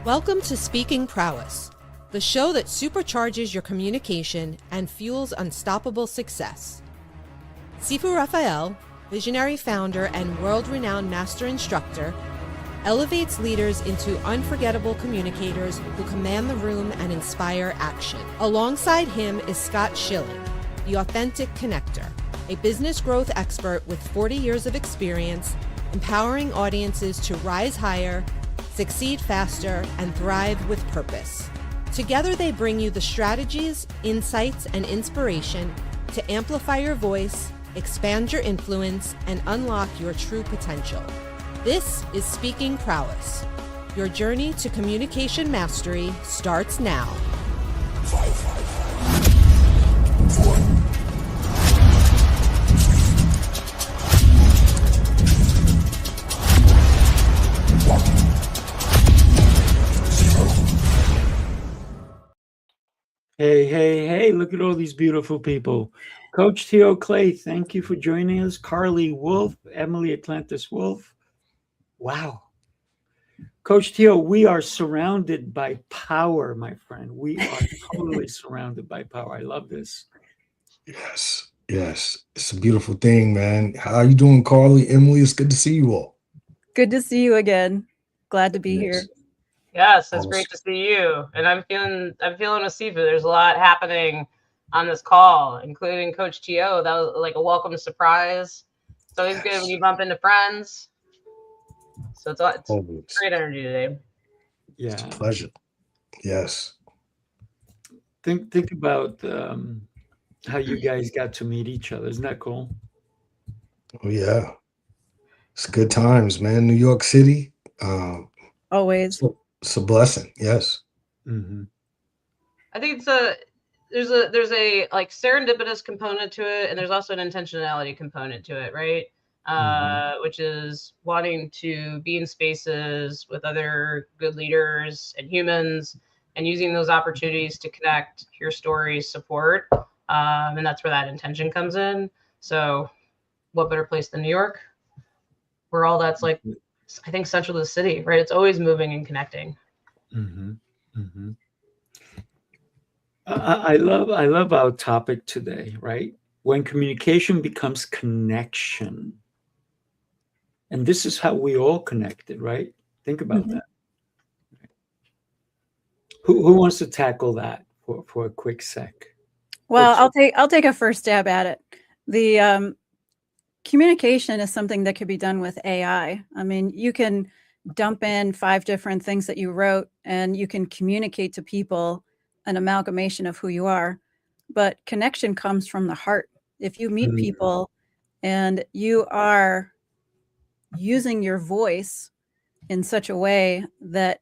Welcome to Speaking Prowess, the show that supercharges your communication and fuels unstoppable success. Sifu Raphael, visionary founder and world-renowned master instructor, elevates leaders into unforgettable communicators who command the room and inspire action. Alongside him is Scott Schilling, the authentic connector, a business growth expert with 40 years of experience, empowering audiences to rise higher, succeed faster, and thrive with purpose. Together they bring you the strategies, insights, and inspiration to amplify your voice, expand your influence, and unlock your true potential. This is Speaking Prowess. Your journey to communication mastery starts now. 5, 4, Hey, look at all these beautiful people. Coach Theo Clay, thank you for joining us. Carlee Wolfe, Emily Atlantis Wolfe. Wow. Coach Theo, we are surrounded by power, my friend. We are totally surrounded by power. I love this. Yes. It's a beautiful thing, man. How are you doing, Carlee? Emily, it's good to see you all. Good to see you again. Glad to be here. Yes, it's great to see you. And I'm feeling with Sifu. There's a lot happening on this call, including Coach T.O. That was like a welcome surprise. It's always good when you bump into friends. So it's great energy today. Yeah. It's a pleasure. Yes. Think about how you guys got to meet each other. Isn't that cool? Oh, yeah. It's good times, man. New York City. Always. It's a blessing. Yes. Mm-hmm. I think there's a like serendipitous component to it, and there's also an intentionality component to it, right? Which is wanting to be in spaces with other good leaders and humans, and using those opportunities to connect, hear stories, support, and that's where that intention comes in. So, what better place than New York, where all that's like, I think, central to the city, right? It's always moving and connecting. Mm-hmm. Mm-hmm. I love our topic today, right? When communication becomes connection. And this is how we all connected, right? Think about that. Who wants to tackle that for a quick sec? Well, I'll take a first stab at it. The communication is something that could be done with AI. I mean, you can dump in 5 different things that you wrote, and you can communicate to people an amalgamation of who you are. But connection comes from the heart. If you meet people and you are using your voice in such a way that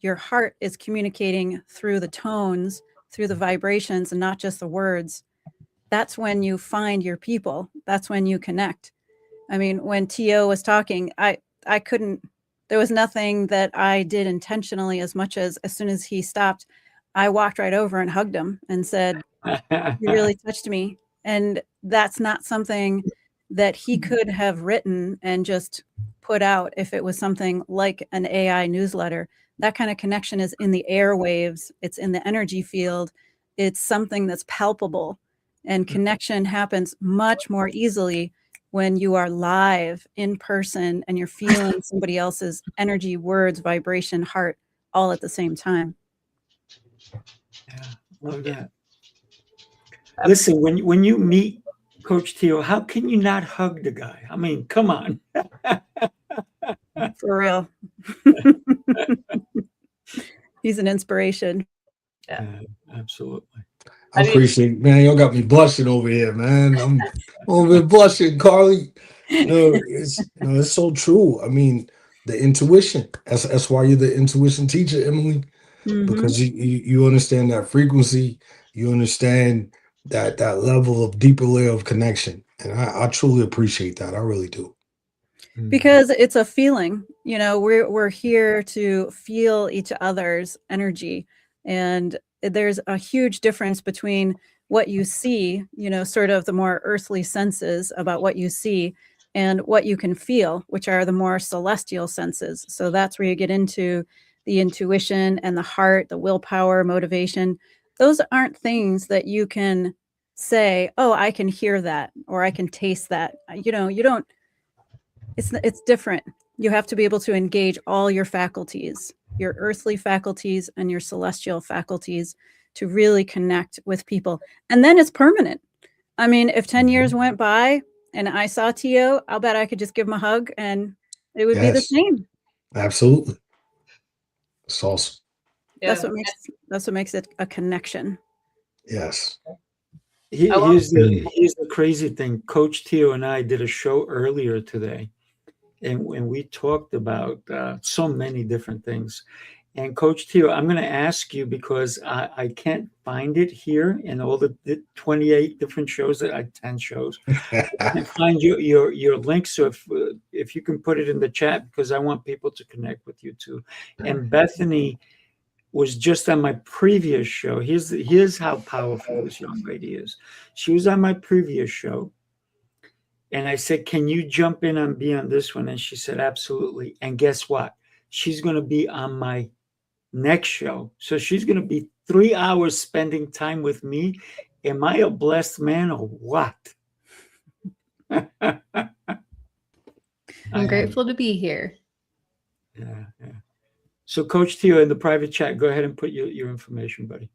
your heart is communicating through the tones, through the vibrations, and not just the words, that's when you find your people. That's when you connect. I mean, when T.O. was talking, I couldn't, there was nothing that I did intentionally as much as soon as he stopped, I walked right over and hugged him and said, "You really touched me." And that's not something that he could have written and just put out if it was something like an AI newsletter. That kind of connection is in the airwaves. It's in the energy field. It's something that's palpable. And connection happens much more easily when you are live in person and you're feeling somebody else's energy, words, vibration, heart, all at the same time. Yeah, love that. Listen, when you meet Coach Theo, how can you not hug the guy? I mean, come on. For real. He's an inspiration. Yeah, absolutely. I appreciate, man. Y'all got me blushing over here, man. I'm over here blushing, Carlee. It's so true. I mean, the intuition. That's why you're the intuition teacher, Emily, because you understand that frequency. You understand that level of deeper layer of connection, and I truly appreciate that. I really do. Because it's a feeling. You know, we're here to feel each other's energy, and there's a huge difference between what you see, you know, sort of the more earthly senses about what you see, and what you can feel, which are the more celestial senses. So that's where you get into the intuition and the heart, the willpower, motivation. Those aren't things that you can say, oh, I can hear that, or I can taste that. You don't, it's different. You have to be able to engage all your faculties, your earthly faculties and your celestial faculties, to really connect with people. And then it's permanent. I mean, if 10 years went by and I saw Tio, I'll bet I could just give him a hug and it would be the same. Absolutely. It's awesome. Yeah. That's what makes it a connection. Yes. Here's the crazy thing. Coach Tio and I did a show earlier today, and we talked about so many different things. And Coach Tio, I'm going to ask you, because I can't find it here in all the 28 different shows, 10 shows. I can't find your link. So if you can put it in the chat, because I want people to connect with you too. And Bethany was just on my previous show. Here's how powerful this young lady is. She was on my previous show. And I said, can you jump in and be on this one? And she said, absolutely. And guess what? She's going to be on my next show. So she's going to be 3 hours spending time with me. Am I a blessed man or what? I'm grateful to be here. Yeah. So Coach Tio, in the private chat, go ahead and put your information, buddy.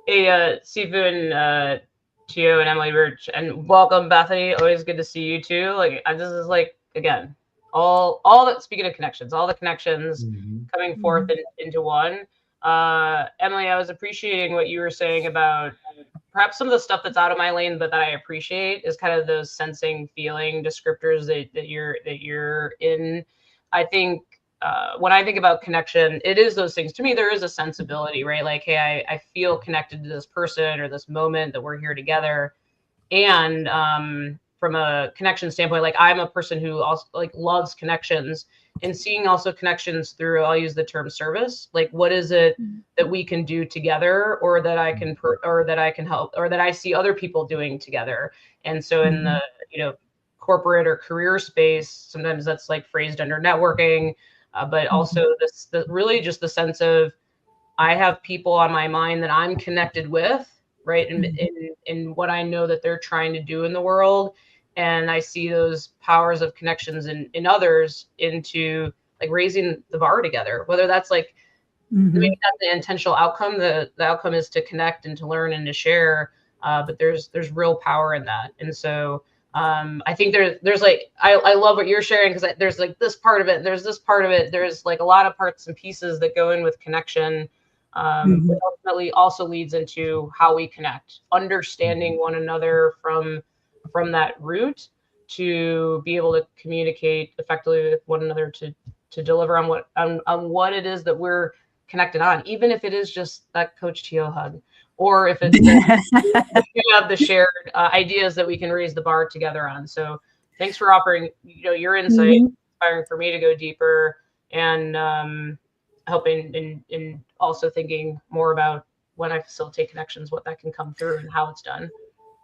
Hey, Sifu and Tio and Emily Birch, and welcome, Bethany. Always good to see you too. Like, this is like, again, all that, speaking of connections, all the connections coming forth into one. Emily, I was appreciating what you were saying about perhaps some of the stuff that's out of my lane, but that I appreciate is kind of those sensing, feeling descriptors that you're in. I think when I think about connection, it is those things. To me, there is a sensibility, right? Like, hey, I feel connected to this person or this moment that we're here together. And from a connection standpoint, like, I'm a person who also like loves connections, and seeing also connections through, I'll use the term service. Like, what is it that we can do together, or that I can, or that I can help, or that I see other people doing together. And so in the, corporate or career space, sometimes that's like phrased under networking, but also really just the sense of, I have people on my mind that I'm connected with, right? In what I know that they're trying to do in the world. And I see those powers of connections in others into like raising the bar together, whether that's like, maybe that's the intentional outcome. The outcome is to connect and to learn and to share. But there's real power in that. And so I think there's like, I love what you're sharing, because there's like this part of it, there's this part of it, there's like a lot of parts and pieces that go in with connection. Which ultimately also leads into how we connect, understanding one another from that root, to be able to communicate effectively with one another, to deliver on what it is that we're connected on, even if it is just that Coach Tio hug, or if it's you have the shared ideas that we can raise the bar together on. So thanks for offering your insight, inspiring for me to go deeper, and helping in also thinking more about when I facilitate connections, what that can come through and how it's done.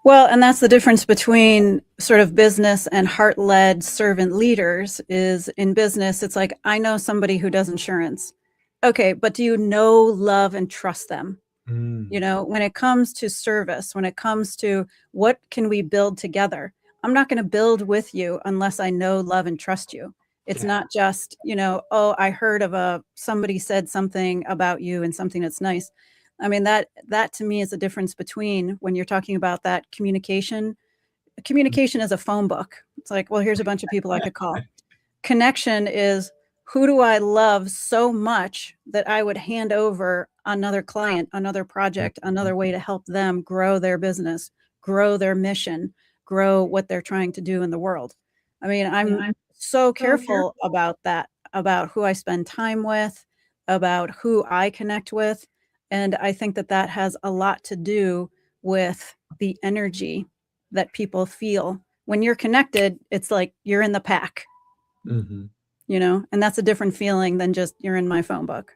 Well, and that's the difference between sort of business and heart-led servant leaders. Is in business, it's like, I know somebody who does insurance. Okay, but do you know, love, and trust them? When it comes to service, when it comes to what can we build together, I'm not going to build with you unless I know, love, and trust you. It's not just, oh, I heard of somebody said something about you and something that's nice. I mean, that to me is the difference between, when you're talking about that communication is a phone book. It's like, well, here's a bunch of people I could call. Connection is, who do I love so much that I would hand over another client, another project, another way to help them grow their business, grow their mission, grow what they're trying to do in the world. I mean, I'm so careful about that, about who I spend time with, about who I connect with. And I think that has a lot to do with the energy that people feel. When you're connected, it's like you're in the pack. And that's a different feeling than just you're in my phone book.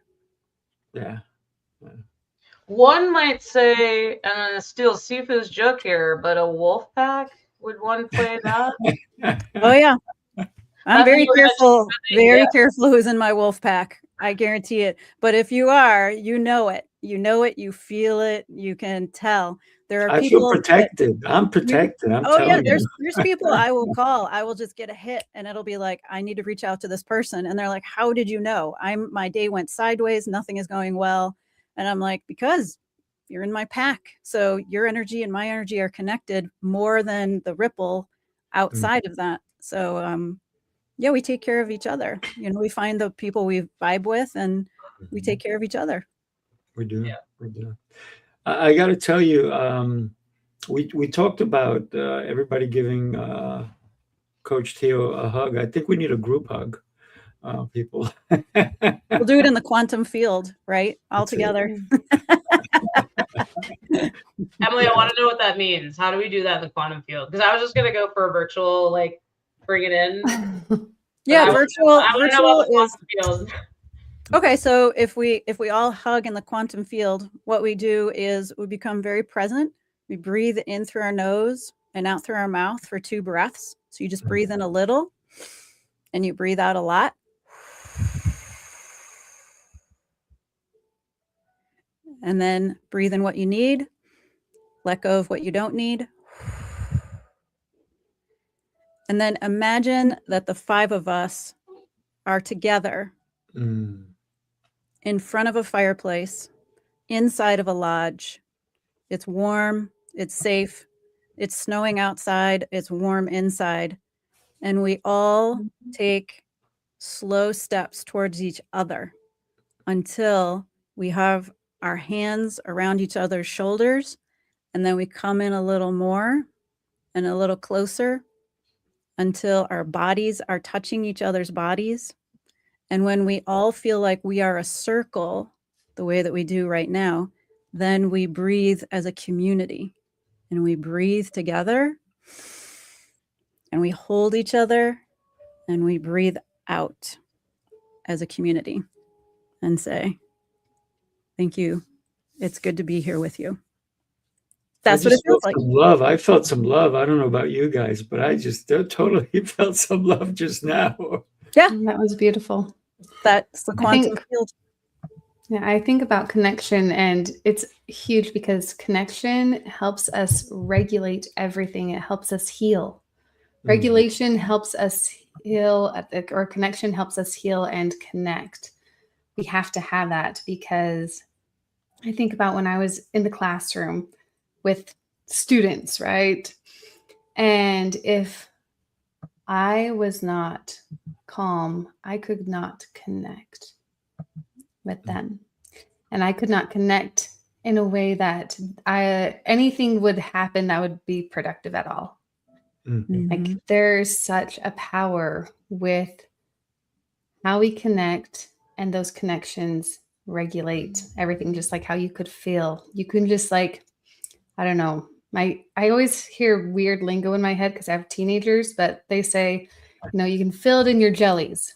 Yeah. One might say, and I'm gonna steal Sifu's joke here, but a wolf pack, would one play that? Oh yeah. I'm very careful who's in my wolf pack. I guarantee it. But if you are, you know it. You know it. You feel it. You can tell. There are I feel people. protected. I'm protected. I'm Oh yeah, telling you. there's people I will call. I will just get a hit, and it'll be like, I need to reach out to this person, and they're like, "How did you know?" My day went sideways. Nothing is going well, and I'm like, because you're in my pack. So your energy and my energy are connected more than the ripple outside of that. So yeah, we take care of each other. You know, we find the people we vibe with, and we take care of each other. We do. Yeah. We do. I got to tell you, we talked about everybody giving Coach Theo a hug. I think we need a group hug, people. We'll do it in the quantum field, right? All That's it. together. Emily, I want to know what that means. How do we do that in the quantum field? Because I was just gonna go for a virtual, like, bring it in. Yeah, I virtual want to know about the is quantum field. okay. So if we all hug in the quantum field, what we do is we become very present. We breathe in through our nose and out through our mouth for 2 breaths. So you just breathe in a little and you breathe out a lot. And then breathe in what you need, let go of what you don't need. And then imagine that the 5 of us are together in front of a fireplace, inside of a lodge. It's warm, it's safe, it's snowing outside, it's warm inside. And we all take slow steps towards each other until we have our hands around each other's shoulders. And then we come in a little more and a little closer until our bodies are touching each other's bodies. And when we all feel like we are a circle, the way that we do right now, then we breathe as a community, and we breathe together, and we hold each other, and we breathe out as a community and say, thank you. It's good to be here with you. That's what it feels like. Love. I felt some love. I don't know about you guys, but I just totally felt some love just now. Yeah. That was beautiful. That's the quantum field. Yeah, I think about connection, and it's huge because connection helps us regulate everything. It helps us heal. Regulation helps us heal, or connection helps us heal and connect. We have to have that, because I think about when I was in the classroom with students, right? And if I was not calm, I could not connect with them. And I could not connect in a way that anything would happen that would be productive at all. Like, there's such a power with how we connect, and those connections regulate everything, just like how you could feel. You can just, like, I don't know. I always hear weird lingo in my head because I have teenagers, but they say, you can feel it in your jellies.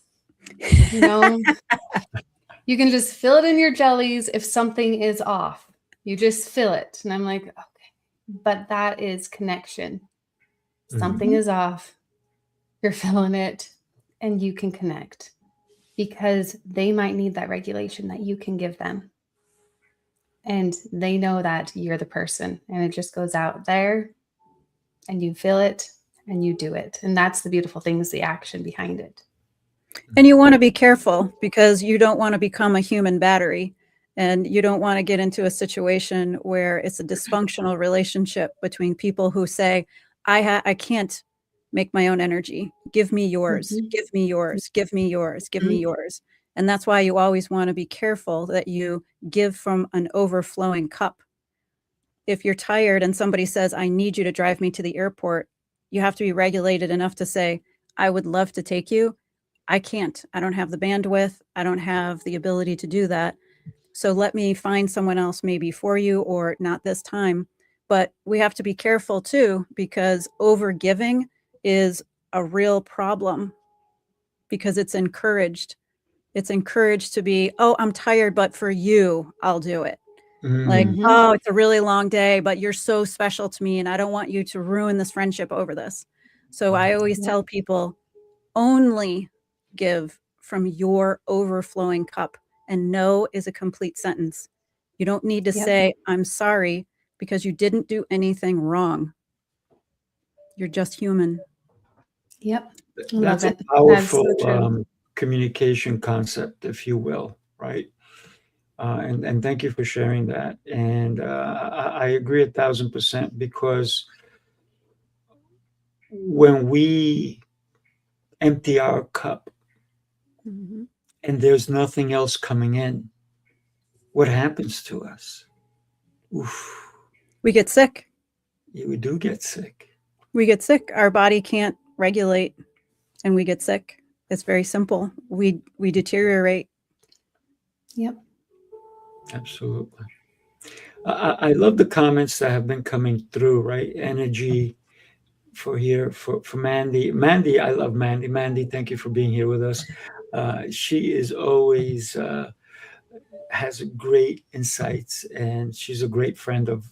You can just feel it in your jellies if something is off. You just feel it. And I'm like, okay, but that is connection. Something is off. You're feeling it, and you can connect, because they might need that regulation that you can give them. And they know that you're the person, and it just goes out there, and you feel it and you do it. And that's the beautiful thing, is the action behind it. And you want to be careful, because you don't want to become a human battery, and you don't want to get into a situation where it's a dysfunctional relationship between people who say, I can't make my own energy. Give me yours, give me yours, give me yours, give me yours. And that's why you always want to be careful that you give from an overflowing cup. If you're tired and somebody says, I need you to drive me to the airport, you have to be regulated enough to say, I would love to take you. I can't. I don't have the bandwidth. I don't have the ability to do that. So let me find someone else maybe for you, or not this time. But we have to be careful too, because overgiving is a real problem, because it's encouraged. It's encouraged to be, oh, I'm tired, but for you, I'll do it. Like, oh, it's a really long day, but you're so special to me, and I don't want you to ruin this friendship over this. So I always tell people, only give from your overflowing cup. And no is a complete sentence. You don't need to say, I'm sorry, because you didn't do anything wrong. You're just human. Yep. That's a powerful communication concept, if you will, right? And thank you for sharing that. And I agree 1,000%, because when we empty our cup and there's nothing else coming in, what happens to us? Oof. We get sick. Yeah, we do get sick. We get sick. Our body can't regulate, and we get sick. It's very simple. We deteriorate. Yep. Absolutely. I love the comments that have been coming through, right? Energy for Mandy. Mandy, I love Mandy. Mandy, thank you for being here with us. She is always has great insights, and she's a great friend of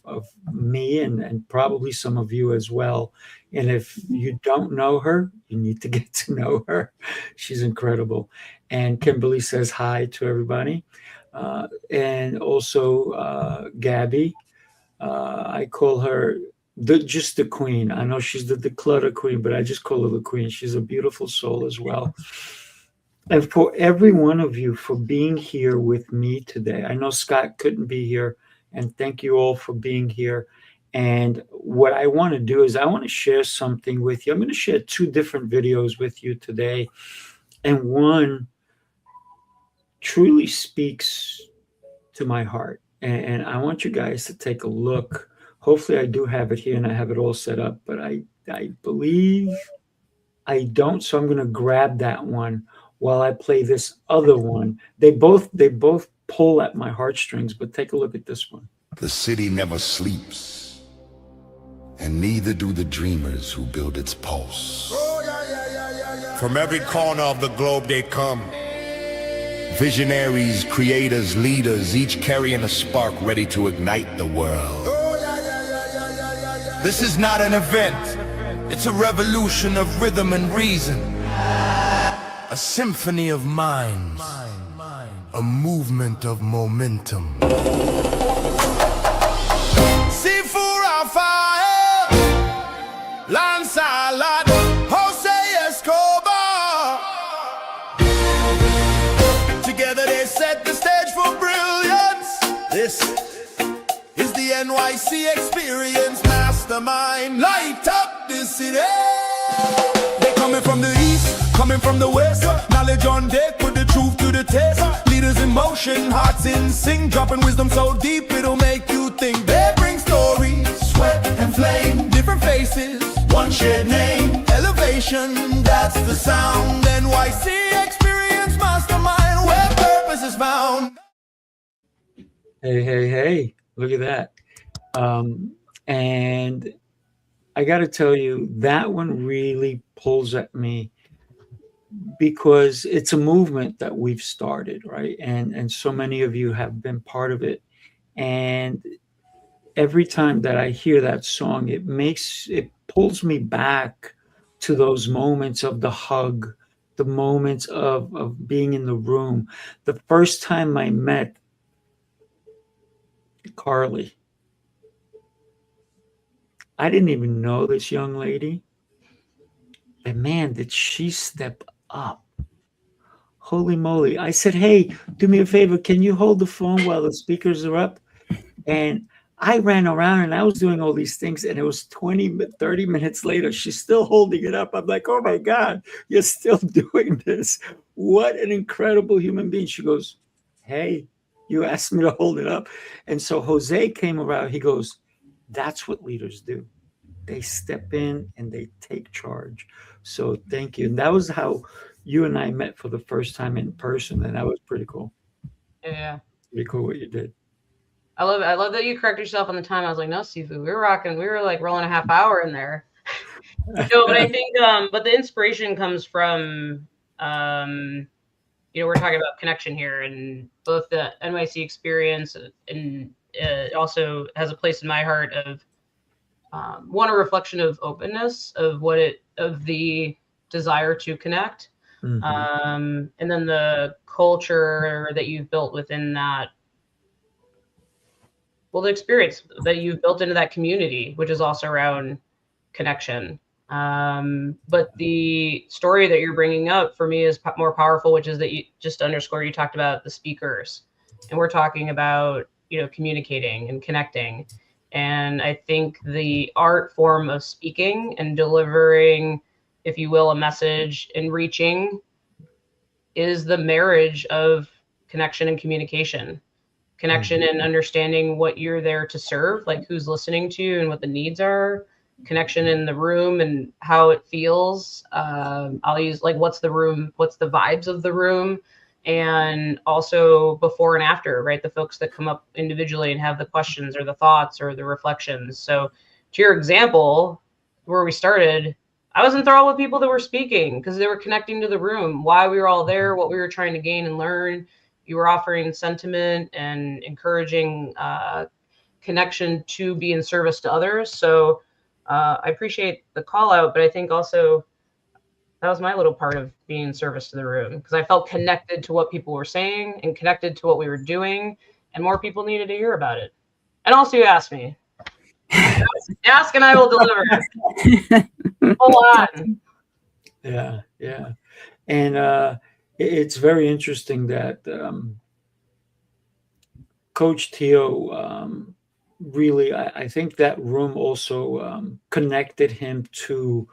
me and probably some of you as well. And if you don't know her, you need to get to know her. She's incredible. And Kimberly says hi to everybody. And also Gabby. I call her just the queen. I know she's the declutter queen, but I just call her the queen. She's a beautiful soul as well. And for every one of you for being here with me today. I know Scott couldn't be here, and thank you all for being here. And what I want to do is I want to share something with you. I'm going to share 2 different videos with you today. And one truly speaks to my heart. And I want you guys to take a look. Hopefully I do have it here and I have it all set up, but I believe I don't. So I'm going to grab that one while I play this other one. They both pull at my heartstrings, but take a look at this one. The city never sleeps, and neither do the dreamers who build its pulse. From every corner of the globe they come. Visionaries, creators, leaders, each carrying a spark ready to ignite the world. This is not an event. It's a revolution of rhythm and reason. A symphony of minds. A movement of momentum. Sifu Rafael, Lancelot, Jose Escobar. Together they set the stage for brilliance. This is the NYC experience. Mastermind, light up the city. They coming from the east, coming from the west. Knowledge on deck, put the truth to the test. Leaders in motion, hearts in sync, dropping wisdom so deep it'll make you think. They bring stories, sweat and flame, different faces, one shared name. Elevation, that's the sound. NYC experience, mastermind, where purpose is found. Hey, look at that. And I got to tell you, that one really pulls at me, because it's a movement that we've started, right? And so many of you have been part of it. And every time that I hear that song, it pulls me back to those moments of the hug, the moments of being in the room. The first time I met Carlee, I didn't even know this young lady, but man, did she step up. Holy moly. I said, hey, do me a favor. Can you hold the phone while the speakers are up? And I ran around and I was doing all these things, and it was 30 minutes later, she's still holding it up. I'm like, oh my God, you're still doing this. What an incredible human being. She goes, hey, you asked me to hold it up. And so Jose came around. He goes, that's what leaders do. They step in and they take charge. So thank you. And that was how you and I met for the first time in person. And that was pretty cool. Yeah. Pretty cool what you did. I love it. I love that you corrected yourself on the time. I was like, no, Sifu, we were rocking. We were like rolling a half hour in there. No, but I think, but the inspiration comes from, we're talking about connection here, and both the NYC experience and it also has a place in my heart of a reflection of openness, of the desire to connect, And then the culture that you've built within that, well, the experience that you've built into that community, which is also around connection. But the story that you're bringing up for me is more powerful, which is that you just underscore, you talked about the speakers, and we're talking about, you know, communicating and connecting. And I think the art form of speaking and delivering, if you will, a message and reaching is the marriage of connection and communication. Connection and understanding what you're there to serve, like who's listening to you and what the needs are. Connection in the room and how it feels. I'll use like, what's the room, what's the vibes of the room, and also before and after, right? The folks that come up individually and have the questions or the thoughts or the reflections. So to your example, where we started, I was enthralled with people that were speaking because they were connecting to the room, why we were all there, what we were trying to gain and learn. You were offering sentiment and encouraging connection to be in service to others. So I appreciate the call out, but I think also that was my little part of being in service to the room, because I felt connected to what people were saying and connected to what we were doing, and more people needed to hear about it. And also, you asked me. Ask and I will deliver. Hold on. Yeah, yeah. And it's very interesting that Coach Tio really, I think that room also connected him to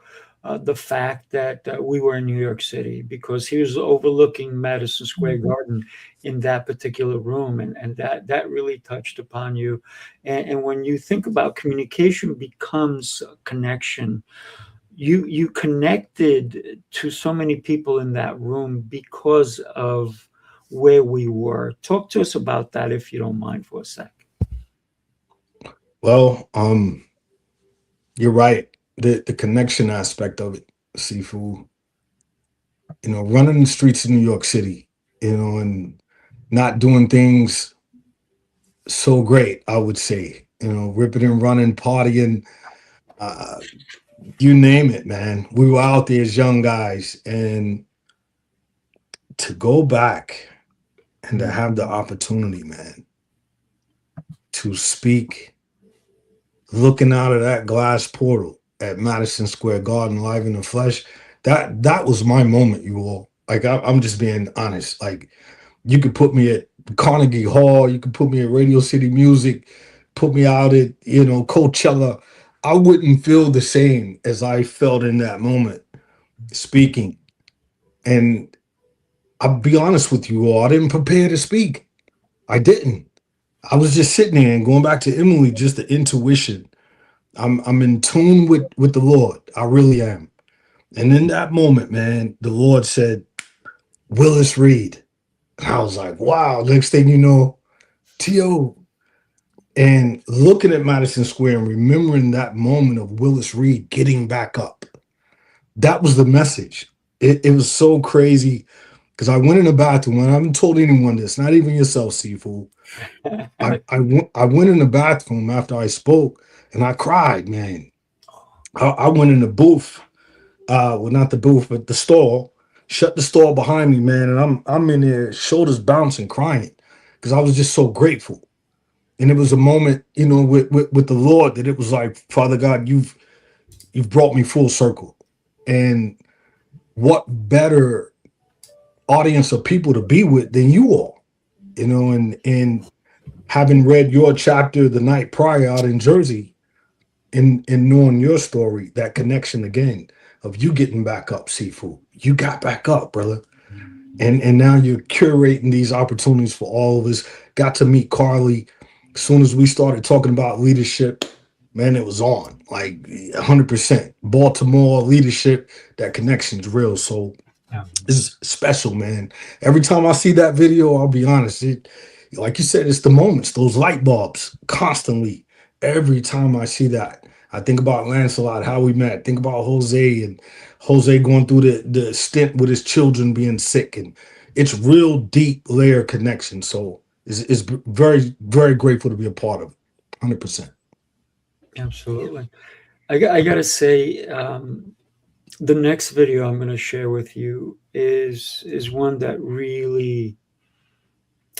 the fact that we were in New York City, because he was overlooking Madison Square Garden in that particular room, and that really touched upon you. And when you think about communication becomes a connection, you connected to so many people in that room because of where we were. Talk to us about that, if you don't mind, for a sec. Well, you're right. The connection aspect of it, Sifu. You know, running the streets of New York City, you know, and not doing things so great, I would say. You know, ripping and running, partying, you name it, man. We were out there as young guys, and to go back and to have the opportunity, man, to speak, looking out of that glass portal at Madison Square Garden live in the flesh, that was my moment, you all. Like, I'm just being honest. Like, you could put me at Carnegie Hall, you could put me at Radio City Music, put me out at, you know, Coachella. I wouldn't feel the same as I felt in that moment speaking. And I'll be honest with you all, I didn't prepare to speak. I didn't. I was just sitting there, and going back to Emily, just the intuition. I'm in tune with the Lord. I really am. And in that moment, man, the Lord said, Willis Reed. And I was like, wow. Next thing you know, T.O. And looking at Madison Square and remembering that moment of Willis Reed getting back up. That was the message. It was so crazy, because I went in the bathroom, and I haven't told anyone this, not even yourself, Sifu. I went in the bathroom after I spoke, and I cried, man. I went in the booth, well, not the booth, but the stall, shut the stall behind me, man, and I'm in there, shoulders bouncing, crying, because I was just so grateful. And it was a moment, you know, with the Lord, that it was like, Father God, you've brought me full circle. And what better audience of people to be with than you all, you know, and having read your chapter the night prior out in Jersey, and knowing your story, that connection again of you getting back up, Sifu. You got back up, brother. And now you're curating these opportunities for all of us. Got to meet Carlee. As soon as we started talking about leadership, man, it was on, like 100%. Baltimore leadership, that connection's real. So it's special, man. Every time I see that video, I'll be honest, like you said, it's the moments, those light bulbs, constantly. Every time I see that, I think about Lancelot, how we met. Think about Jose, and Jose going through the stint with his children being sick. And it's real deep layer connection. So it's very, very grateful to be a part of it. 100%. Absolutely. I got to say, The next video I'm going to share with you is one that really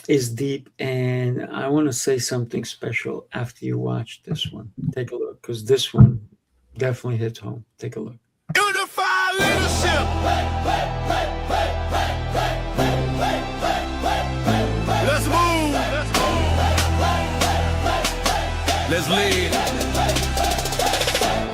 is deep, and I want to say something special after you watch this one. Take a look, because this one definitely hits home. Take a look. Unify leadership. Let's move. Let's lead.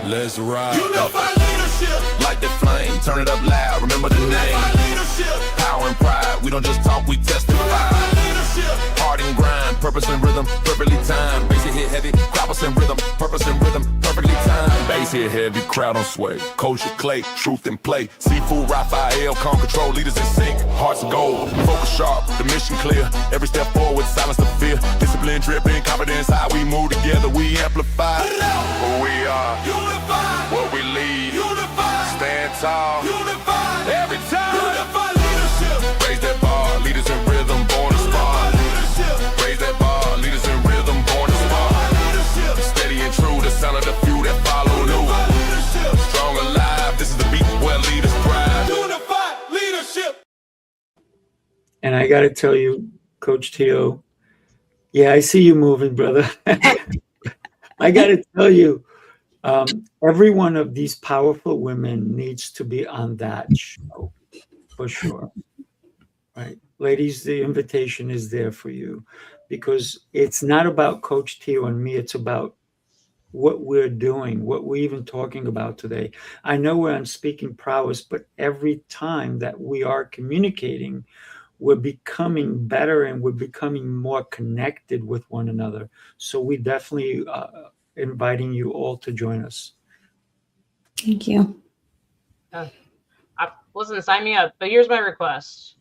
Let's ride. Unify leadership. Light the flame, turn it up loud. Remember the name. Unify leadership. Power and pride. We don't just talk, we testify. Unify leadership. Heart and grind, purpose and rhythm, perfectly timed. Bass hit heavy, croppers and rhythm, purpose and rhythm, perfectly timed. Bass hit heavy, crowd on sway. Kosher clay, truth and play. Seafood, Raphael, calm control, leaders in sync. Hearts of gold, focus sharp, the mission clear. Every step forward, silence the fear. Discipline, dripping, confidence, how we move together, we amplify. Who we are, unified. What we lead, unified. Stand tall, unified. Every time, unified leadership. Raise that bar, leaders in rhythm, born to spar. Raise that bar, leaders in rhythm, born to spar. Steady and true, the sound of the few that follow new. Strong alive, this is the beat where leaders thrive. Unified leadership. And I got to tell you, Coach Tio, yeah, I see you moving, brother. I got to tell you, every one of these powerful women needs to be on that show, for sure. Right. Ladies, the invitation is there for you, because it's not about Coach Tio and me. It's about what we're doing, what we're even talking about today. I know we're on Speaking Prowess, but every time that we are communicating, we're becoming better and we're becoming more connected with one another. So we definitely inviting you all to join us. Thank you. Listen, sign me up. But here's my request: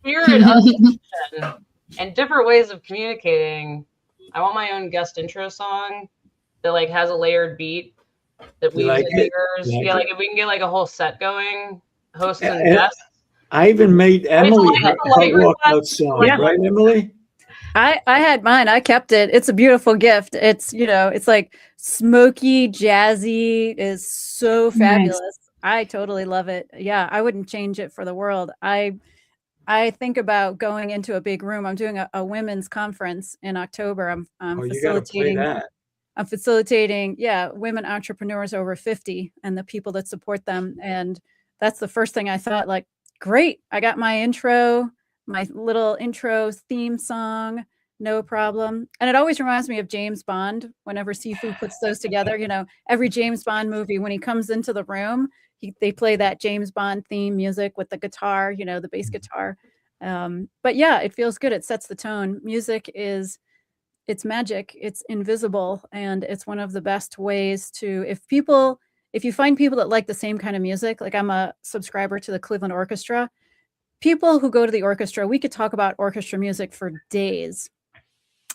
spirit of connection and different ways of communicating. I want my own guest intro song that like has a layered beat that we like like if we can get like a whole set going, hosts and Yeah. guests. I even made Emily her like walkout song, Yeah. right, Emily? I had mine. I kept it. It's a beautiful gift. It's, it's like smoky, jazzy, is so fabulous. I totally love it. Yeah, I wouldn't change it for the world. I think about going into a big room. I'm doing a women's conference in October. I'm You got to play facilitating. that. I'm facilitating, women entrepreneurs over 50 and the people that support them. And that's the first thing I thought, like, great. I got my intro, my little intro theme song, no problem. And it always reminds me of James Bond whenever Sifu puts those together. Every James Bond movie, when he comes into the room, they play that James Bond theme music with the guitar, the bass guitar. But yeah, it feels good. It sets the tone. Music it's magic. It's invisible. And it's one of the best ways to, if you find people that like the same kind of music, like I'm a subscriber to the Cleveland Orchestra, people who go to the orchestra, we could talk about orchestra music for days.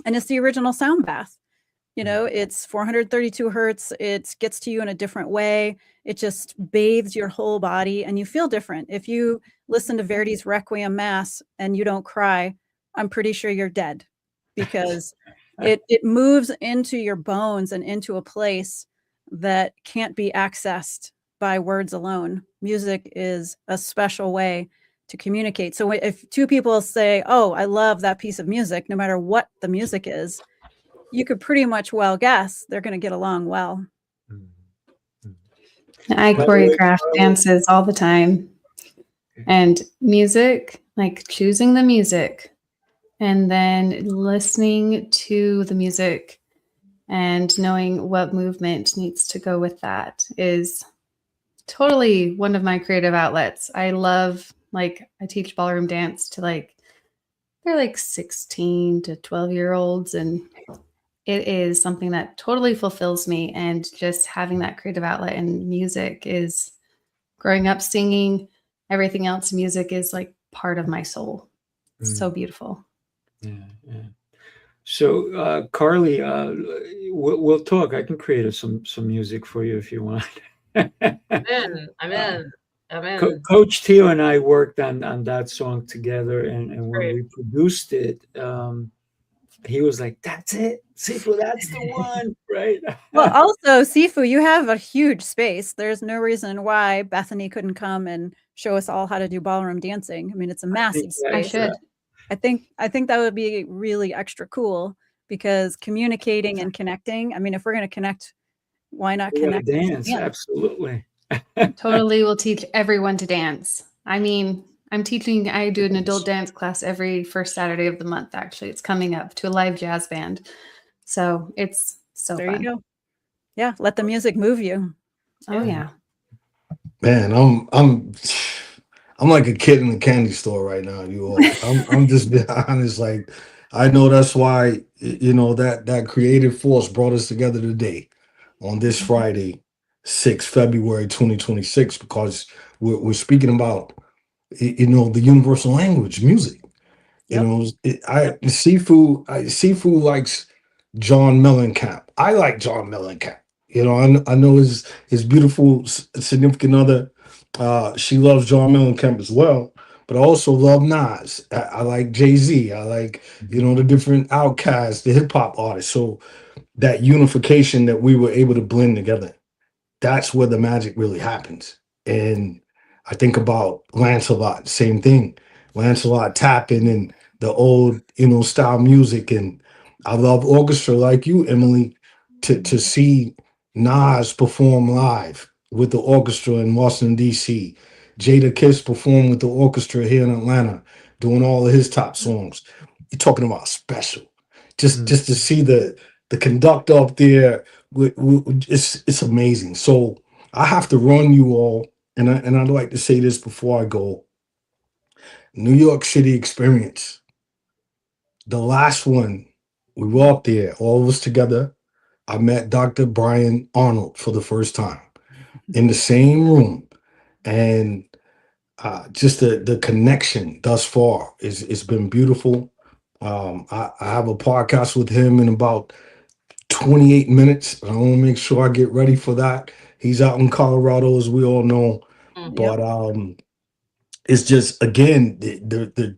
And it's the original sound bath. It's 432 hertz. It gets to you in a different way. It just bathes your whole body and you feel different. If you listen to Verdi's Requiem Mass and you don't cry, I'm pretty sure you're dead, because it moves into your bones and into a place that can't be accessed by words alone. Music is a special way to communicate. So if two people say, "Oh, I love that piece of music," no matter what the music is, you could pretty much well guess they're going to get along well. I choreograph dances all the time. And music, like choosing the music and then listening to the music and knowing what movement needs to go with that is totally one of my creative outlets. I love, I teach ballroom dance to they're 16 to 12-year-olds, and it is something that totally fulfills me. And just having that creative outlet and music is, growing up singing, everything else, music is like part of my soul. It's so beautiful. Yeah. So, Carlee, we'll talk. I can create some music for you if you want. I'm in. Coach Tio and I worked on that song together, and when we produced it, he was like, "That's it, Sifu, that's the one," right? Well, also, Sifu, you have a huge space. There's no reason why Bethany couldn't come and show us all how to do ballroom dancing. I mean, it's a massive I space. should. I think that would be really extra cool because communicating and connecting. I mean, if we're going to connect, why not We gotta connect? dance, absolutely. Totally will teach everyone to dance. I mean, I do an adult dance class every first Saturday of the month, actually. It's coming up to a live jazz band. So it's so There fun. you go. Yeah, let the music move you. Oh yeah. Man, I'm like a kid in the candy store right now. You all, I'm just being honest. Like, I know that's why that creative force brought us together today on this Friday, 6 February 2026, because we're speaking about the universal language, music. You Yep. know, Sifu likes John Mellencamp. I like John Mellencamp. I know his beautiful significant other. She loves John Mellencamp as well, but I also love Nas. I like Jay-Z. I like the different outcasts, the hip hop artists. So that unification that we were able to blend together, that's where the magic really happens. And I think about Lancelot, same thing. Lancelot tapping in the old, style music. And I love orchestra like you, Emily, to see Nas perform live with the orchestra in Washington, D.C. Jada Kiss perform with the orchestra here in Atlanta, doing all of his top songs. You're talking about special. Just to see the conductor up there, it's amazing. So I have to run you all, and I'd like to say this before I go. New York City experience. The last one, we walked there, all of us together. I met Dr. Brian Arnold for the first time in the same room, and just the connection thus far is it's been beautiful. I have a podcast with him in about 28 minutes. I want to make sure I get ready for that. He's out in Colorado, as we all know. But it's just, again, the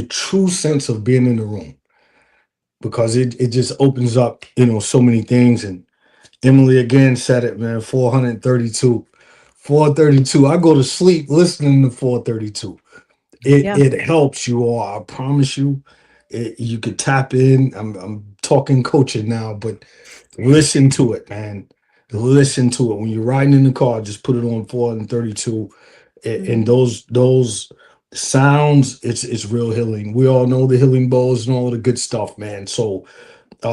true sense of being in the room, because it just opens up so many things. And Emily again said it, man. 432. I go to sleep listening to 432. It helps you all. I promise you. You could tap in. I'm talking coaching now, but listen to it, man. Listen to it when you're riding in the car. Just put it on 432, and those sounds. It's real healing. We all know the healing bowls and all the good stuff, man. So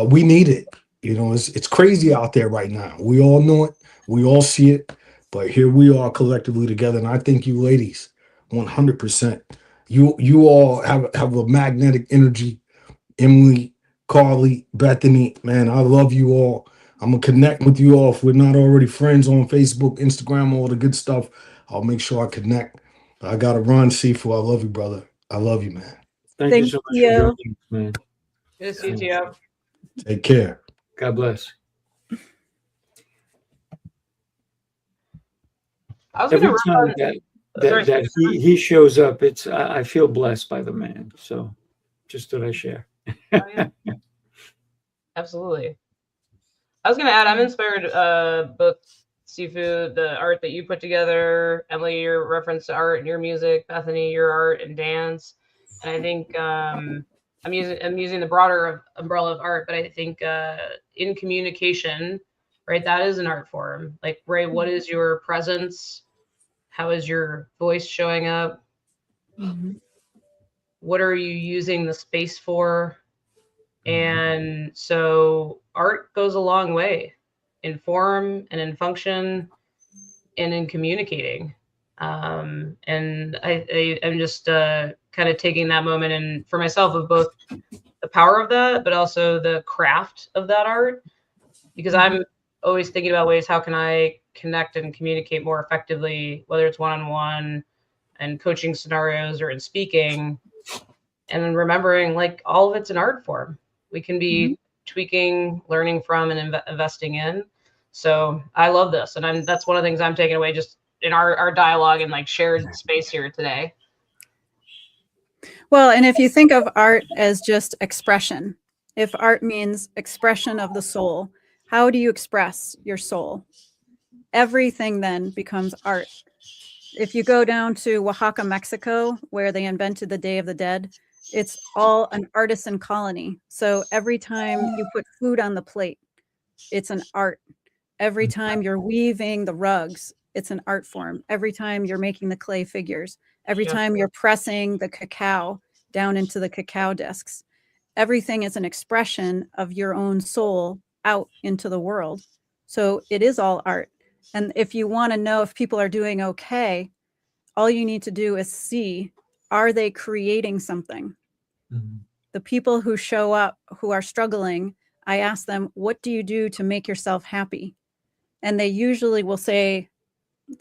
we need it. It's crazy out there right now. We all know it. We all see it. But here we are collectively together, and I thank you, ladies, 100%. You all have a magnetic energy. Emily, Carlee, Bethany, man, I love you all. I'm gonna connect with you all. If we're not already friends on Facebook, Instagram, all the good stuff, I'll make sure I connect. I gotta run, Sifu. I love you, brother. I love you, man. Thank you so much for joining us, man. Good to see you. Take care. God bless. I was Every going time to that he shows up, I feel blessed by the man. So just thought I share. Oh, yeah. Absolutely. I was going to add, I'm inspired both Sifu, the art that you put together, Emily, your reference to art and your music, Bethany, your art and dance. And I think I'm using the broader umbrella of art, but I think in communication, right, that is an art form. Like, Ray, what is your presence? How is your voice showing up? What are you using the space for? And so art goes a long way in form and in function and in communicating. And I'm just kind of taking that moment and for myself of both the power of that, but also the craft of that art, because I'm always thinking about ways, how can I connect and communicate more effectively, whether it's one-on-one and coaching scenarios or in speaking, and then remembering like all of it's an art form. We can be tweaking, learning from, and investing in. So I love this. And that's one of the things I'm taking away just in our dialogue and like shared space here today. Well, and if you think of art as just expression, If art means expression of the soul, how do you express your soul? Everything then becomes art. If you go down to Oaxaca, Mexico, where they invented the Day of the Dead, it's all an artisan colony. So every time you put food on the plate, it's an art. Every time you're weaving the rugs, it's an art form. Every time you're making the clay figures, every time you're pressing the cacao down into the cacao discs, everything is an expression of your own soul out into the world. So it is all art. And if you want to know if people are doing okay, all you need to do is see, are they creating something? The people who show up, who are struggling, I ask them, what do you do to make yourself happy? And they usually will say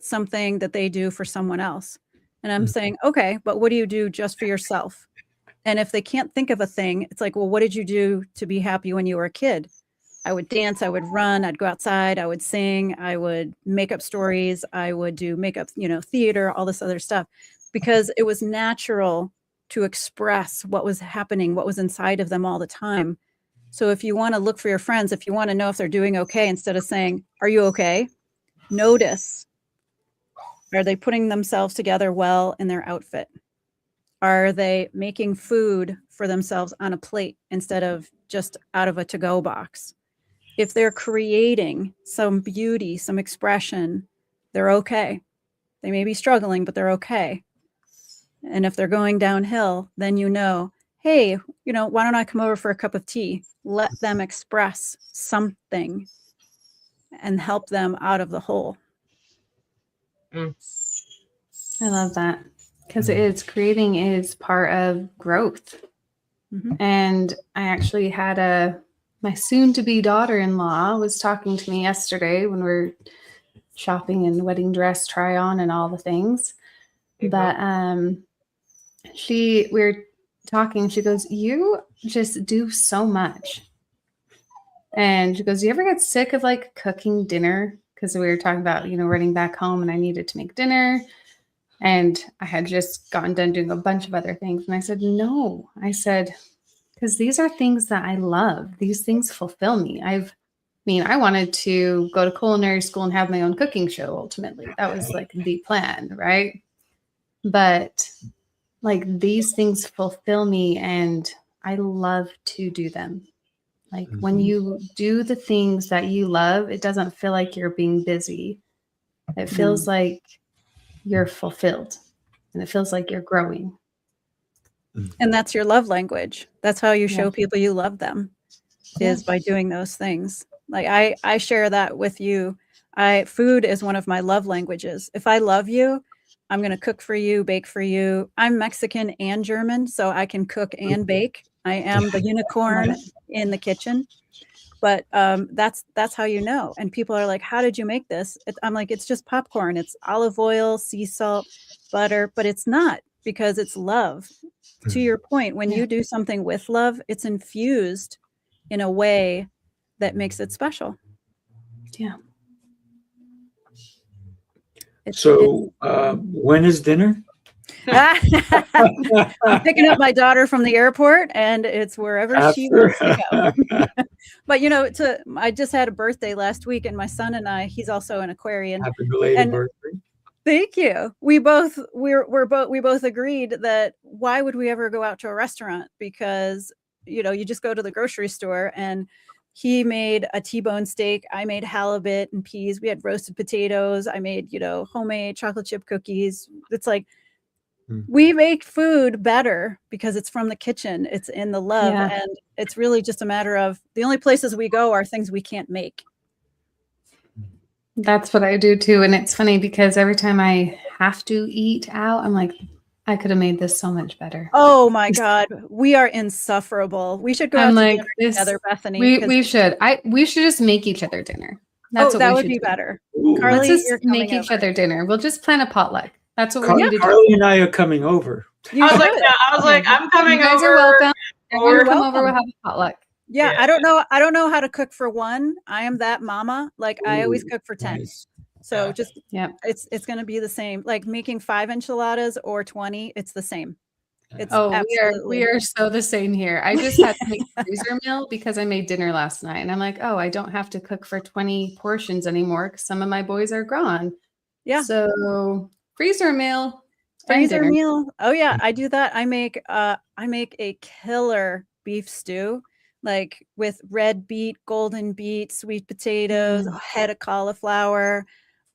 something that they do for someone else. And I'm saying, okay, but what do you do just for yourself? And if they can't think of a thing, it's like, well, what did you do to be happy when you were a kid? I would dance, I would run, I'd go outside, I would sing, I would make up stories, I would do makeup, theater, all this other stuff, because it was natural to express what was happening, what was inside of them all the time. So if you want to look for your friends, if you want to know if they're doing okay, instead of saying, are you okay? Notice, are they putting themselves together well in their outfit? Are they making food for themselves on a plate instead of just out of a to-go box? If they're creating some beauty, some expression, they're okay. They may be struggling, but they're okay. And if they're going downhill, then hey, why don't I come over for a cup of tea? Let them express something and help them out of the hole. I love that, because creating is part of growth. And I actually had my soon-to-be daughter-in-law was talking to me yesterday when we were shopping and wedding dress try on and all the things. But we were talking. She goes, "You just do so much." And she goes, "You ever get sick of like cooking dinner?" Because we were talking about running back home, and I needed to make dinner, and I had just gotten done doing a bunch of other things. And I said, "No," I said, because these are things that I love. These things fulfill me. I wanted to go to culinary school and have my own cooking show. Ultimately, that was like the plan, right? But like these things fulfill me, and I love to do them. Like when you do the things that you love, it doesn't feel like you're being busy. It feels like you're fulfilled, and it feels like you're growing. And that's your love language. That's how you show people you love them, is by doing those things. Like I share that with you. Food is one of my love languages. If I love you, I'm going to cook for you, bake for you. I'm Mexican and German, so I can cook and bake. I am the unicorn in the kitchen. But that's how you know. And people are like, how did you make this? I'm like, it's just popcorn. It's olive oil, sea salt, butter, but it's not, because it's love. To your point, when you do something with love, it's infused in a way that makes it special. Yeah. So when is dinner? I'm picking up my daughter from the airport, and it's wherever she wants to go. But I just had a birthday last week, and my son and I, he's also an Aquarian. Happy belated birthday. Thank you. We both agreed that why would we ever go out to a restaurant? Because you just go to the grocery store, and he made a T-bone steak. I made halibut and peas. We had roasted potatoes. I made homemade chocolate chip cookies. It's like we make food better because it's from the kitchen. It's in the love, and it's really just a matter of the only places we go are things we can't make. That's what I do too. And it's funny because every time I have to eat out, I'm like, I could have made this so much better. Oh my God. We are insufferable. We should go out to dinner together, Bethany. We should. We should just make each other dinner. That's that would be better. Carlee, let's just make each other dinner. We'll just plan a potluck. That's what we need to do. Carlee and I are coming over. I was like, I'm coming over. You guys are welcome. Everyone come over. We'll have a potluck. Yeah, I don't know how to cook for one. I am that mama. Like I always cook for 10. Nice. So it's going to be the same. Like making 5 enchiladas or 20, it's the same. It's Oh, absolutely. we are so the same here. I just had to make a freezer meal because I made dinner last night, and I'm like, oh, I don't have to cook for 20 portions anymore because some of my boys are gone. Yeah. So freezer meal and Freezer dinner. meal. Oh yeah, I do that. I make a killer beef stew, like with red beet, golden beet, sweet potatoes, a head of cauliflower,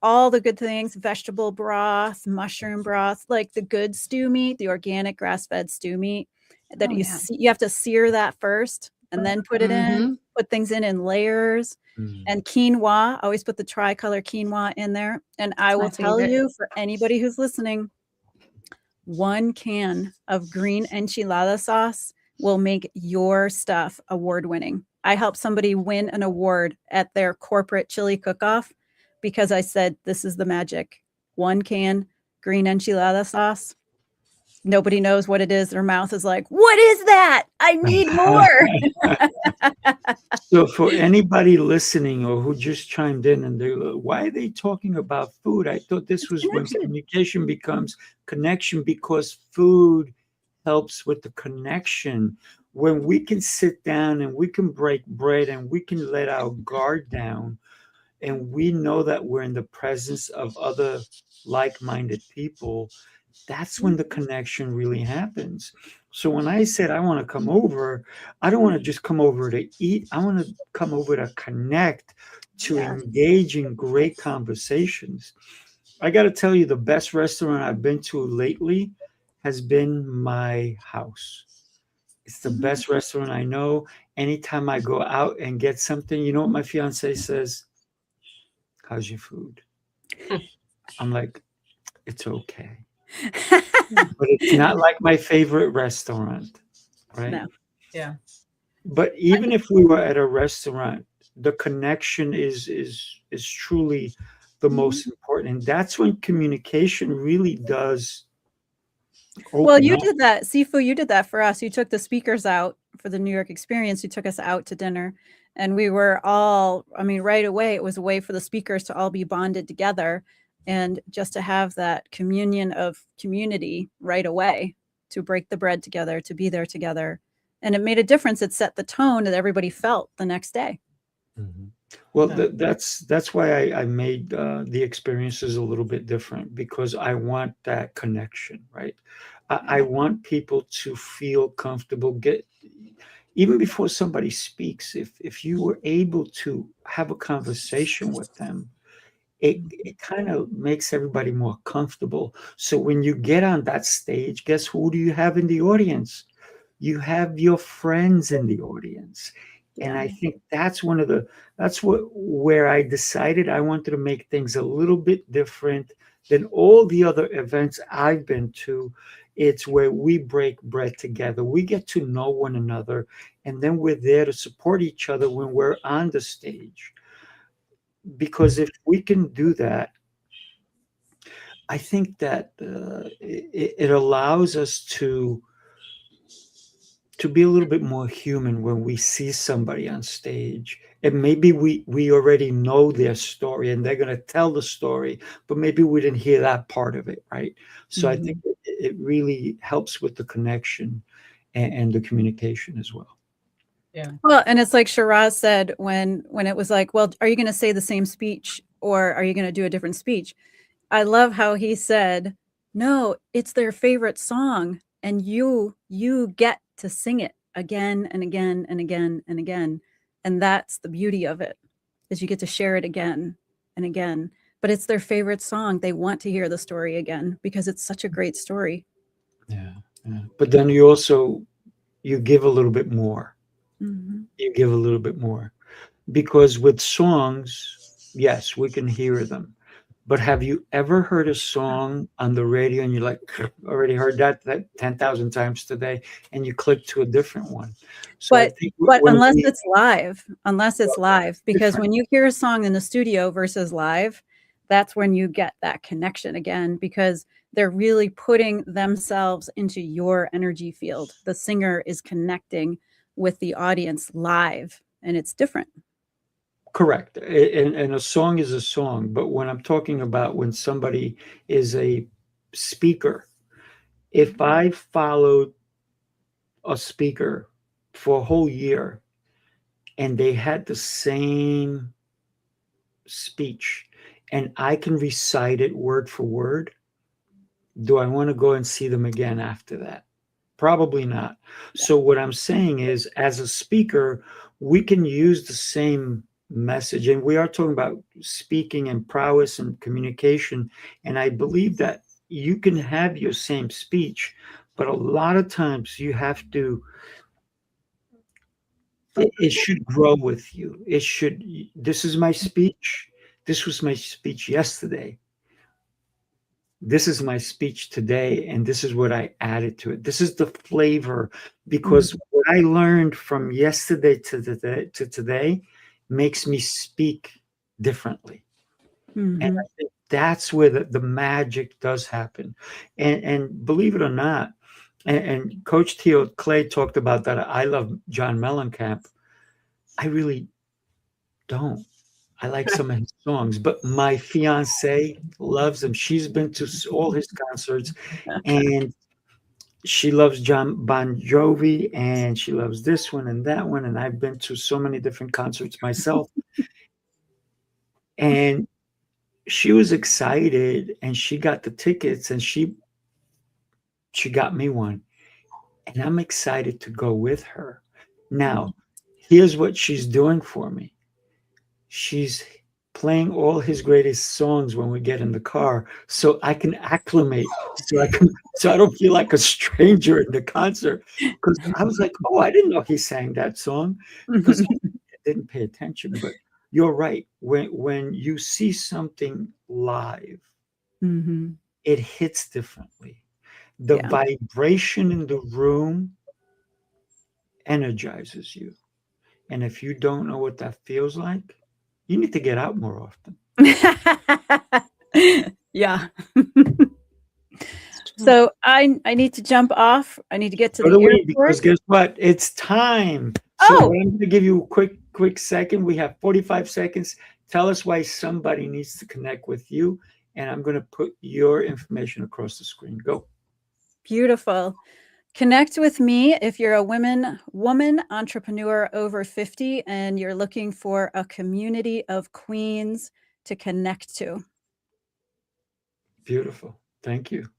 all the good things, vegetable broth, mushroom broth, like the good stew meat, the organic grass-fed stew meat that Oh, you yeah. you have to sear that first and then put it in, Mhm. put things in layers. And quinoa, I always put the tricolor quinoa in there. And I will my tell favorite. you, for anybody who's listening, 1 can of green enchilada sauce will make your stuff award-winning. I helped somebody win an award at their corporate chili cook-off because I said, this is the magic. 1 can green enchilada sauce. Nobody knows what it is. Their mouth is like, what is that? I need more. So for anybody listening or who just chimed in and they're like, why are they talking about food? I thought this was when connection. communication becomes connection, because food helps with the connection. When we can sit down and we can break bread and we can let our guard down and we know that we're in the presence of other like-minded people, that's when the connection really happens. So when I said I want to come over, I don't want to just come over to eat. I want to come over to connect, to engage in great conversations. I got to tell you, the best restaurant I've been to lately has been my house. It's the best restaurant I know. Anytime I go out and get something, you know what my fiance says? How's your food? I'm like, it's okay. But it's not like my favorite restaurant, right? No. Yeah. But even if we were at a restaurant, the connection is truly the most important. And that's when communication really does Well, open you up. did that. Sifu, you did that for us. You took the speakers out for the New York experience. You took us out to dinner. And we were all, I mean, right away, it was a way for the speakers to all be bonded together and just to have that communion of community right away, to break the bread together, to be there together. And it made a difference. It set the tone that everybody felt the next day. Well, that's why I made the experiences a little bit different, because I want that connection, right? I want people to feel comfortable. Even before somebody speaks, if you were able to have a conversation with them, it kind of makes everybody more comfortable. So when you get on that stage, guess who do you have in the audience? You have your friends in the audience. And I think that's where I decided I wanted to make things a little bit different than all the other events I've been to. It's where we break bread together. We get to know one another, and then we're there to support each other when we're on the stage. Because if we can do that, I think that it allows us to be a little bit more human when we see somebody on stage. And maybe we already know their story and they're going to tell the story, but maybe we didn't hear that part of it, right? So I think it really helps with the connection and the communication as well. Yeah. Well, and it's like Shiraz said when it was like, well, are you going to say the same speech or are you going to do a different speech? I love how he said, no, it's their favorite song and you get to sing it again and again and again and again. And that's the beauty of it, is you get to share it again and again. But it's their favorite song. They want to hear the story again because it's such a great story. Yeah. But then you give a little bit more. You give a little bit more. Because with songs, yes, we can hear them. But have you ever heard a song on the radio and you're like, already heard that 10,000 times today, and you click to a different one? So but unless it's live, because when you hear a song in the studio versus live, that's when you get that connection again, because they're really putting themselves into your energy field. The singer is connecting with the audience live, and it's different. Correct. And a song is a song. But when I'm talking about when somebody is a speaker, If I followed a speaker for a whole year and they had the same speech and I can recite it word for word, do I want to go and see them again after that? Probably not. So what I'm saying is, as a speaker, we can use the same message, and we are talking about speaking and prowess and communication. And I believe that you can have your same speech, but a lot of times you have to, it should grow with you. It should, this is my speech. This was my speech yesterday. This is my speech today, and this is what I added to it. This is the flavor, because what I learned from yesterday to today makes me speak differently. And I think that's where the magic does happen. And believe it or not, and Coach Theo Clay talked about that. I love John Mellencamp. I really don't. I like some of his songs, but my fiance loves him. She's been to all his concerts, and she loves John Bon Jovi, and she loves this one and that one. And I've been to so many different concerts myself. And she was excited, and she got the tickets, and she got me one. And I'm excited to go with her. Now, here's what she's doing for me. She's playing all his greatest songs when we get in the car, so I can acclimate, so I don't feel like a stranger in the concert. Because I was like, oh, I didn't know he sang that song, because I didn't pay attention. But you're right. When you see something live, it hits differently. The vibration in the room energizes you. And if you don't know what that feels like, you need to get out more often. Yeah. So I need to jump off. I need to get to the airport. Because guess what? It's time. So I'm going to give you a quick second. We have 45 seconds. Tell us why somebody needs to connect with you. And I'm going to put your information across the screen. Go. Beautiful. Connect with me if you're a woman entrepreneur over 50 and you're looking for a community of queens to connect to. Beautiful. Thank you.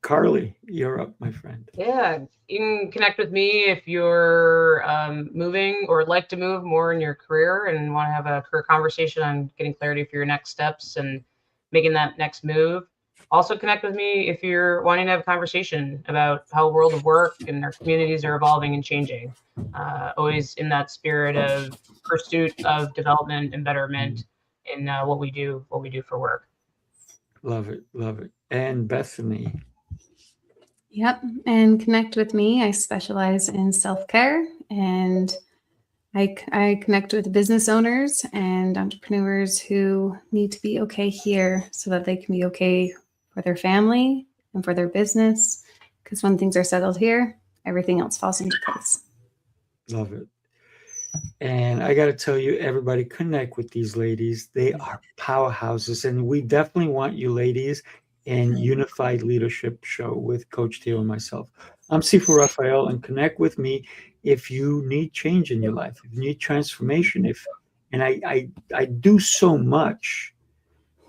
Carlee, you're up, my friend. Yeah, you can connect with me if you're moving or like to move more in your career and want to have a career conversation on getting clarity for your next steps and making that next move. Also connect with me if you're wanting to have a conversation about how the world of work and our communities are evolving and changing. Always in that spirit of pursuit of development and betterment in what we do for work. Love it. And Bethany. Yep. And connect with me. I specialize in self-care, and I connect with business owners and entrepreneurs who need to be okay here so that they can be okay for their family and for their business. Because when things are settled here, everything else falls into place. Love it. And I got to tell you, everybody, connect with these ladies. They are powerhouses. And we definitely want you ladies in Unified Leadership Show with Coach Theo and myself. I'm Sifu Raphael, and connect with me if you need change in your life, if you need transformation. And I do so much.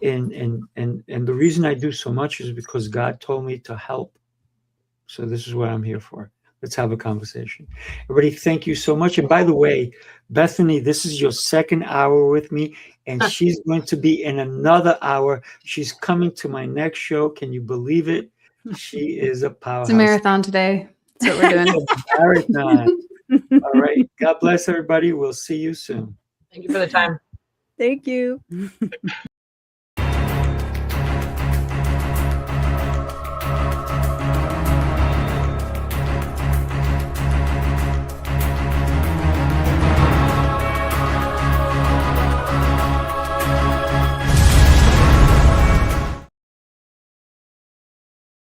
And the reason I do so much is because God told me to help. So this is what I'm here for. Let's have a conversation. Everybody, thank you so much. And by the way, Bethany, this is your second hour with me, and she's going to be in another hour. She's coming to my next show. Can you believe it? She is a powerhouse. It's a marathon today. That's what we're doing. Marathon. All right. God bless everybody. We'll see you soon. Thank you for the time. Thank you.